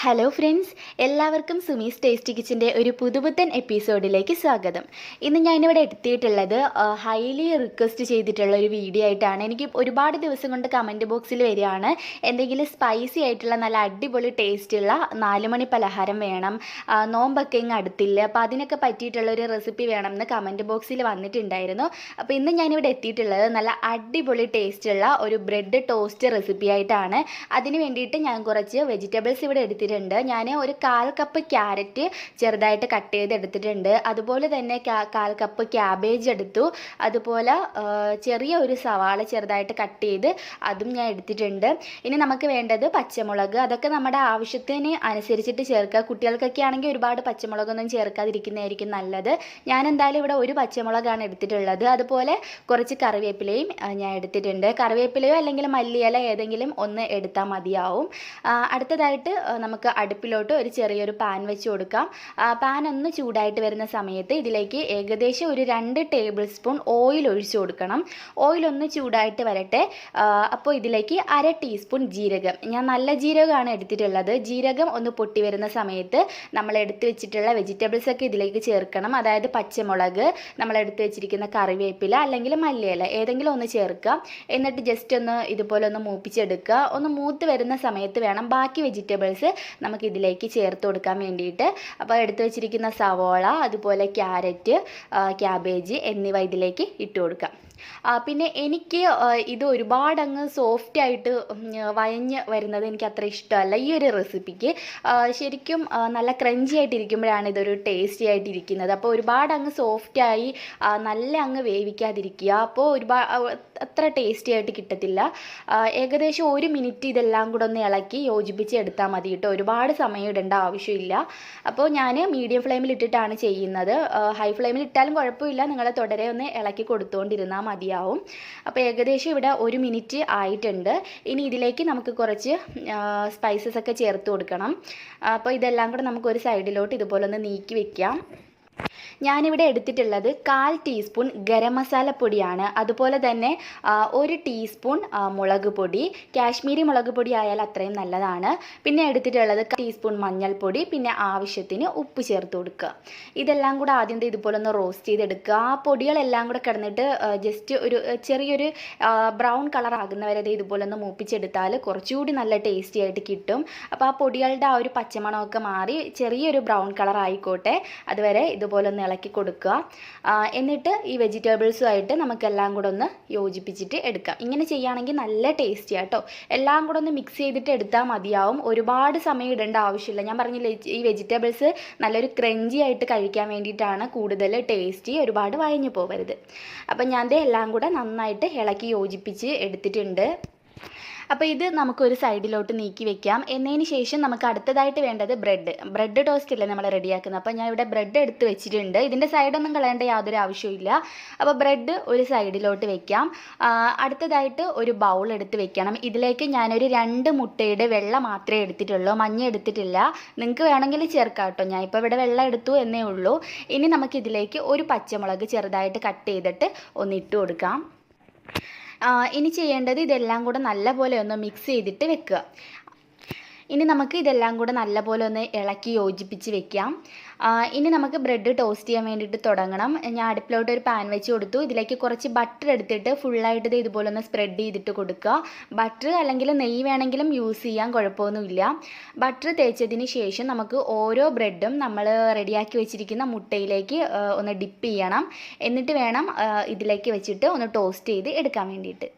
Hello friends, എല്ലാവർക്കും Sumi's tasty കിച്ചൻ്റെ ഒരു പുതുപുത്തൻ എപ്പിസോഡിലേക്ക് സ്വാഗതം. ഇന്ന് ഞാനിവിടെ എത്തിയിട്ടുള്ളത് ഹൈലി റിക്വസ്റ്റ് ചെയ്തിട്ടുള്ള ഒരു വീഡിയോ ആയിട്ടാണ്. എനിക്ക് ഒരുപാട് ദിവസം കൊണ്ട് കമൻറ്റ് ബോക്സിൽ വരികയാണ്, എന്തെങ്കിലും സ്പൈസി ആയിട്ടുള്ള നല്ല അടിപൊളി ടേസ്റ്റുള്ള 4 മണി പലഹാരം വേണം, നോമ്പൊക്കെ ഇങ്ങ് അടുത്തില്ല, അപ്പോൾ അതിനൊക്കെ പറ്റിയിട്ടുള്ളൊരു റെസിപ്പി വേണം എന്ന് കമൻറ്റ് ബോക്സിൽ വന്നിട്ടുണ്ടായിരുന്നു. അപ്പോൾ ഇന്ന് ഞാനിവിടെ എത്തിയിട്ടുള്ളത് നല്ല അടിപൊളി ടേസ്റ്റുള്ള ഒരു ബ്രെഡ് ടോസ്റ്റ് റെസിപ്പി ആയിട്ടാണ്. അതിന് വേണ്ടിയിട്ട് ഞാൻ കുറച്ച് വെജിറ്റബിൾസ് ഇവിടെ എടുത്തിട്ടുണ്ട്. ഞാൻ ഒരു 1/4 കപ്പ് ക്യാരറ്റ് ചെറുതായിട്ട് കട്ട് ചെയ്ത് എടുത്തിട്ടുണ്ട്. അതുപോലെ തന്നെ 1/4 കപ്പ് ക്യാബേജ് എടുത്തു. അതുപോലെ ചെറിയ ഒരു സവാള ചെറുതായിട്ട് കട്ട് ചെയ്ത് അതും ഞാൻ എടുത്തിട്ടുണ്ട്. ഇനി നമുക്ക് വേണ്ടത് പച്ചമുളക്. അതൊക്കെ നമ്മുടെ ആവശ്യത്തിന് അനുസരിച്ചിട്ട് ചേർക്കുക. കുട്ടികൾക്കൊക്കെ ആണെങ്കിൽ ഒരുപാട് പച്ചമുളകൊന്നും ചേർക്കാതിരിക്കുന്നതായിരിക്കും നല്ലത്. ഞാൻ എന്തായാലും ഇവിടെ ഒരു പച്ചമുളകാണ് എടുത്തിട്ടുള്ളത്. അതുപോലെ കുറച്ച് കറിവേപ്പിലയും ഞാൻ എടുത്തിട്ടുണ്ട്. കറിവേപ്പിലയോ അല്ലെങ്കിൽ മല്ലിയില ഏതെങ്കിലും ഒന്ന് എടുത്താൽ മതിയാവും. അടുത്തതായിട്ട് നമുക്ക് അടുപ്പിലോട്ട് ഒരു ചെറിയൊരു പാൻ വെച്ച് കൊടുക്കാം. പാൻ ഒന്ന് ചൂടായിട്ട് വരുന്ന സമയത്ത് ഇതിലേക്ക് ഏകദേശം ഒരു 2 ടേബിൾ സ്പൂൺ ഓയിൽ ഒഴിച്ചു കൊടുക്കണം. ഓയിൽ ഒന്ന് ചൂടായിട്ട് വരട്ടെ. അപ്പോൾ ഇതിലേക്ക് 1/2 ടീസ്പൂൺ ജീരകം, ഞാൻ നല്ല ജീരകമാണ് എടുത്തിട്ടുള്ളത്. ജീരകം ഒന്ന് പൊട്ടി വരുന്ന സമയത്ത് നമ്മൾ എടുത്ത് വെച്ചിട്ടുള്ള വെജിറ്റബിൾസ് ഒക്കെ ഇതിലേക്ക് ചേർക്കണം. അതായത് പച്ചമുളക്, നമ്മൾ എടുത്ത് വെച്ചിരിക്കുന്ന കറിവേപ്പില അല്ലെങ്കിൽ മല്ലിയില ഏതെങ്കിലും ഒന്ന് ചേർക്കുക. എന്നിട്ട് ജസ്റ്റ് ഒന്ന് ഇതുപോലെ ഒന്ന് മൂപ്പിച്ചെടുക്കുക. ഒന്ന് മൂത്ത് വരുന്ന സമയത്ത് വേണം ബാക്കി വെജിറ്റബിൾസ് നമുക്ക് ഇതിലേക്ക് ചേർത്ത് കൊടുക്കാൻ വേണ്ടിയിട്ട്. അപ്പോൾ എടുത്ത് വെച്ചിരിക്കുന്ന സവോള, അതുപോലെ ക്യാരറ്റ്, ക്യാബേജ് എന്നിവ ഇതിലേക്ക് ഇട്ട് കൊടുക്കാം. പിന്നെ എനിക്ക് ഇത് ഒരുപാട് അങ്ങ് സോഫ്റ്റായിട്ട് വയഞ്ഞ് വരുന്നത് എനിക്ക് അത്ര ഇഷ്ടമല്ല ഈ ഒരു റെസിപ്പിക്ക്. ശരിക്കും നല്ല ക്രഞ്ചി ആയിട്ടിരിക്കുമ്പോഴാണ് ഇതൊരു ടേസ്റ്റി ആയിട്ടിരിക്കുന്നത്. അപ്പോൾ ഒരുപാട് അങ്ങ് സോഫ്റ്റായി നല്ല അങ്ങ് വേവിക്കാതിരിക്കുക, അപ്പോൾ അത്ര ടേസ്റ്റി ആയിട്ട് കിട്ടത്തില്ല. ഏകദേശം 1 മിനിറ്റ് ഇതെല്ലാം കൂടെ ഒന്ന് ഇളക്കി യോജിപ്പിച്ച് എടുത്താൽ മതി കേട്ടോ. ഒരുപാട് സമയം ഇടേണ്ട ആവശ്യമില്ല. അപ്പോൾ ഞാൻ മീഡിയം ഫ്ലെയിമിൽ ഇട്ടിട്ടാണ് ചെയ്യുന്നത്. ഹൈ ഫ്ലെയിമിൽ ഇട്ടാലും കുഴപ്പമില്ല, നിങ്ങൾ തുടരെ ഒന്ന് ഇളക്കി കൊടുത്തുകൊണ്ടിരുന്നാൽ മതിയാവും. അപ്പോൾ ഏകദേശം ഇവിടെ 1 മിനിറ്റ് ആയിട്ടുണ്ട്. ഇനി ഇതിലേക്ക് നമുക്ക് കുറച്ച് സ്പൈസസ് ഒക്കെ ചേർത്ത് കൊടുക്കണം. അപ്പോൾ ഇതെല്ലാം കൂടെ നമുക്ക് ഒരു സൈഡിലോട്ട് ഇതുപോലെ ഒന്ന് നീക്കി വെക്കാം. ഞാനിവിടെ എടുത്തിട്ടുള്ളത് 1/4 ടീസ്പൂൺ ഗരം മസാല പൊടിയാണ്. അതുപോലെ തന്നെ 1 ടീസ്പൂൺ മുളക് പൊടി, കാശ്മീരി മുളക് പൊടി ആയാൽ അത്രയും നല്ലതാണ്. പിന്നെ എടുത്തിട്ടുള്ളത് 1 ടീസ്പൂൺ മഞ്ഞൾപ്പൊടി, പിന്നെ ആവശ്യത്തിന് ഉപ്പ് ചേർത്ത് കൊടുക്കുക. ഇതെല്ലാം കൂടെ ആദ്യം ഇതുപോലെ ഒന്ന് റോസ്റ്റ് ചെയ്തെടുക്കുക. ആ പൊടികളെല്ലാം കൂടെ കിടന്നിട്ട് ജസ്റ്റ് ഒരു ചെറിയൊരു ബ്രൗൺ കളർ ആകുന്നവരെ ഇതുപോലെ ഒന്ന് മൂപ്പിച്ചെടുത്താൽ കുറച്ചുകൂടി നല്ല ടേസ്റ്റി ആയിട്ട് കിട്ടും. അപ്പോൾ ആ പൊടികളുടെ ആ ഒരു പച്ചമണമൊക്കെ മാറി ചെറിയൊരു ബ്രൗൺ കളർ ആയിക്കോട്ടെ, അതുവരെ ഇതുപോലെ ഒന്ന് ഇളക്കി കൊടുക്കുക. എന്നിട്ട് ഈ വെജിറ്റബിൾസുമായിട്ട് നമുക്കെല്ലാം കൂടെ ഒന്ന് യോജിപ്പിച്ചിട്ട് എടുക്കാം. ഇങ്ങനെ ചെയ്യുകയാണെങ്കിൽ നല്ല ടേസ്റ്റിയാണ് കേട്ടോ. എല്ലാം കൂടെ ഒന്ന് മിക്സ് ചെയ്തിട്ട് എടുത്താൽ മതിയാവും. ഒരുപാട് സമയം ഇടേണ്ട ആവശ്യമില്ല. ഞാൻ പറഞ്ഞില്ലേ, ഈ വെജിറ്റബിൾസ് നല്ലൊരു ക്രഞ്ചി ആയിട്ട് കഴിക്കാൻ വേണ്ടിയിട്ടാണ് കൂടുതൽ ടേസ്റ്റി, ഒരുപാട് വഴഞ്ഞു പോകരുത്. അപ്പം ഞാൻ എല്ലാം കൂടെ നന്നായിട്ട് ഇളക്കി യോജിപ്പിച്ച് എടുത്തിട്ടുണ്ട്. അപ്പോൾ ഇത് നമുക്കൊരു സൈഡിലോട്ട് നീക്കി വെക്കാം. എന്നതിന് ശേഷം നമുക്ക് അടുത്തതായിട്ട് വേണ്ടത് ബ്രെഡ് ടോസ്റ്റ് അല്ലേ നമ്മൾ റെഡിയാക്കുന്നത്. അപ്പോൾ ഞാൻ ഇവിടെ ബ്രെഡ് എടുത്ത് വെച്ചിട്ടുണ്ട്. ഇതിൻ്റെ സൈഡൊന്നും കളയേണ്ട യാതൊരു ആവശ്യമില്ല. അപ്പോൾ ബ്രെഡ് ഒരു സൈഡിലോട്ട് വെക്കാം. അടുത്തതായിട്ട് ഒരു ബൗൾ എടുത്ത് വെക്കണം. ഇതിലേക്ക് ഞാനൊരു 2 മുട്ടയുടെ വെള്ള മാത്രമേ എടുത്തിട്ടുള്ളൂ, മഞ്ഞ എടുത്തിട്ടില്ല. നിങ്ങൾക്ക് വേണമെങ്കിൽ ചേർക്കാം കേട്ടോ. ഞാൻ ഇപ്പോൾ ഇവിടെ വെള്ളം എടുത്തു എന്നേ ഉള്ളൂ. ഇനി നമുക്കിതിലേക്ക് ഒരു പച്ചമുളക് ചെറുതായിട്ട് കട്ട് ചെയ്തിട്ട് ഒന്ന് ഇട്ട് കൊടുക്കാം. ഇനി ചെയ്യേണ്ടത് ഇതെല്ലാം കൂടെ നല്ലപോലെ ഒന്ന് മിക്സ് ചെയ്തിട്ട് വെക്കുക. ഇനി നമുക്ക് ഇതെല്ലാം കൂടെ നല്ലപോലെ ഒന്ന് ഇളക്കി യോജിപ്പിച്ച് വെക്കാം. ഇനി നമുക്ക് ബ്രെഡ് ടോസ്റ്റ് ചെയ്യാൻ വേണ്ടിയിട്ട് തുടങ്ങണം. ഞാൻ അടുപ്പിലോട്ട് ഒരു പാൻ വെച്ച് കൊടുത്തു. ഇതിലേക്ക് കുറച്ച് ബട്ടർ എടുത്തിട്ട് ഫുള്ളായിട്ട് ഇതുപോലെ ഒന്ന് സ്പ്രെഡ് ചെയ്തിട്ട് കൊടുക്കുക. ബട്ടർ അല്ലെങ്കിൽ നെയ്യ് വേണമെങ്കിലും യൂസ് ചെയ്യാൻ കുഴപ്പമൊന്നുമില്ല. ബട്ടർ തേച്ചതിന് ശേഷം നമുക്ക് ഓരോ ബ്രെഡും നമ്മൾ റെഡിയാക്കി വെച്ചിരിക്കുന്ന മുട്ടയിലേക്ക് ഒന്ന് ഡിപ്പ് ചെയ്യണം. എന്നിട്ട് വേണം ഇതിലേക്ക് വെച്ചിട്ട് ഒന്ന് ടോസ്റ്റ് ചെയ്ത് എടുക്കാൻ വേണ്ടിയിട്ട്.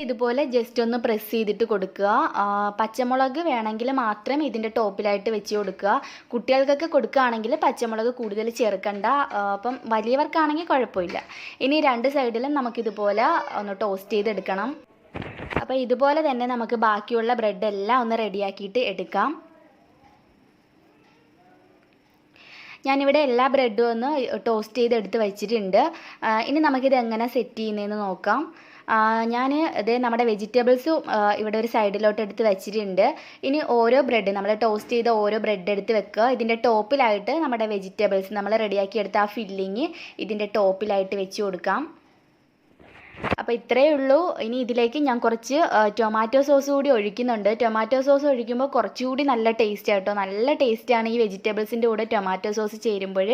ഇതുപോലെ ജസ്റ്റ് ഒന്ന് പ്രസ് ചെയ്തിട്ട് കൊടുക്കുക. പച്ചമുളക് വേണമെങ്കിൽ മാത്രം ഇതിൻ്റെ ടോപ്പിലായിട്ട് വെച്ച് കൊടുക്കുക. കുട്ടികൾക്കൊക്കെ കൊടുക്കുകയാണെങ്കിൽ പച്ചമുളക് കൂടുതൽ ചേർക്കണ്ട. അപ്പം വലിയവർക്കാണെങ്കിൽ കുഴപ്പമില്ല. ഇനി 2 സൈഡിലും നമുക്കിതുപോലെ ഒന്ന് ടോസ്റ്റ് ചെയ്തെടുക്കണം. അപ്പോൾ ഇതുപോലെ തന്നെ നമുക്ക് ബാക്കിയുള്ള ബ്രെഡ് എല്ലാം ഒന്ന് റെഡിയാക്കിയിട്ട് എടുക്കാം. ഞാനിവിടെ എല്ലാ ബ്രെഡും ഒന്ന് ടോസ്റ്റ് ചെയ്തെടുത്ത് വെച്ചിട്ടുണ്ട്. ഇനി നമുക്കിത് എങ്ങനെ സെറ്റ് ചെയ്യുന്നതെന്ന് നോക്കാം. ഞാൻ ഇത് നമ്മുടെ വെജിറ്റബിൾസും ഇവിടെ ഒരു സൈഡിലോട്ട് എടുത്ത് വെച്ചിട്ടുണ്ട്. ഇനി ഓരോ ബ്രെഡ് നമ്മൾ ടോസ്റ്റ് ചെയ്ത ഓരോ ബ്രെഡ് എടുത്ത് വെക്കുക. ഇതിൻ്റെ ടോപ്പിലായിട്ട് നമ്മുടെ വെജിറ്റബിൾസ് നമ്മൾ റെഡിയാക്കി എടുത്ത ആ ഫില്ലിങ് ഇതിൻ്റെ ടോപ്പിലായിട്ട് വെച്ച് കൊടുക്കാം. അപ്പോൾ ഇത്രയേ ഉള്ളൂ. ഇനി ഇതിലേക്ക് ഞാൻ കുറച്ച് ടൊമാറ്റോ സോസ് കൂടി ഒഴിക്കുന്നുണ്ട്. ടൊമാറ്റോ സോസ് ഒഴിക്കുമ്പോൾ കുറച്ചുകൂടി നല്ല ടേസ്റ്റ് ആട്ടോ. നല്ല ടേസ്റ്റാണ് ഈ വെജിറ്റബിൾസിൻ്റെ കൂടെ ടൊമാറ്റോ സോസ് ചേരുമ്പോൾ.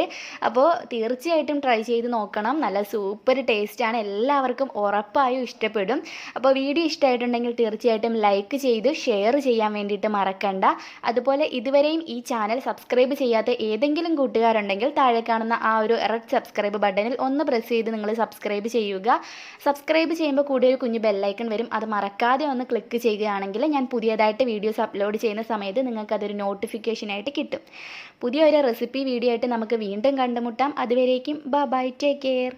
അപ്പോൾ തീർച്ചയായിട്ടും ട്രൈ ചെയ്ത് നോക്കണം. നല്ല സൂപ്പർ ടേസ്റ്റാണ്. എല്ലാവർക്കും ഉറപ്പായും ഇഷ്ടപ്പെടും. അപ്പോൾ വീഡിയോ ഇഷ്ടമായിട്ടുണ്ടെങ്കിൽ തീർച്ചയായിട്ടും ലൈക്ക് ചെയ്ത് ഷെയർ ചെയ്യാൻ വേണ്ടിയിട്ട് മറക്കണ്ട. അതുപോലെ ഇതുവരെയും ഈ ചാനൽ സബ്സ്ക്രൈബ് ചെയ്യാത്ത ഏതെങ്കിലും കൂട്ടുകാരുണ്ടെങ്കിൽ താഴെ കാണുന്ന ആ ഒരു റെഡ് സബ്സ്ക്രൈബ് ബട്ടണിൽ ഒന്ന് പ്രസ് ചെയ്ത് നിങ്ങൾ സബ്സ്ക്രൈബ് ചെയ്യുക. സബ്സ്ക്രൈബ് ചെയ്യുമ്പോൾ കൂടി ഒരു കുഞ്ഞ് ബെല്ലൈക്കൺ വരും. അത് മറക്കാതെ ഒന്ന് ക്ലിക്ക് ചെയ്യുകയാണെങ്കിൽ ഞാൻ പുതിയതായിട്ട് വീഡിയോസ് അപ്ലോഡ് ചെയ്യുന്ന സമയത്ത് നിങ്ങൾക്കതൊരു നോട്ടിഫിക്കേഷനായിട്ട് കിട്ടും. പുതിയൊരു റെസിപ്പി വീഡിയോ ആയിട്ട് നമുക്ക് വീണ്ടും കണ്ടുമുട്ടാം. അതുവരേക്കും ബൈ, ടേക്ക് കെയർ.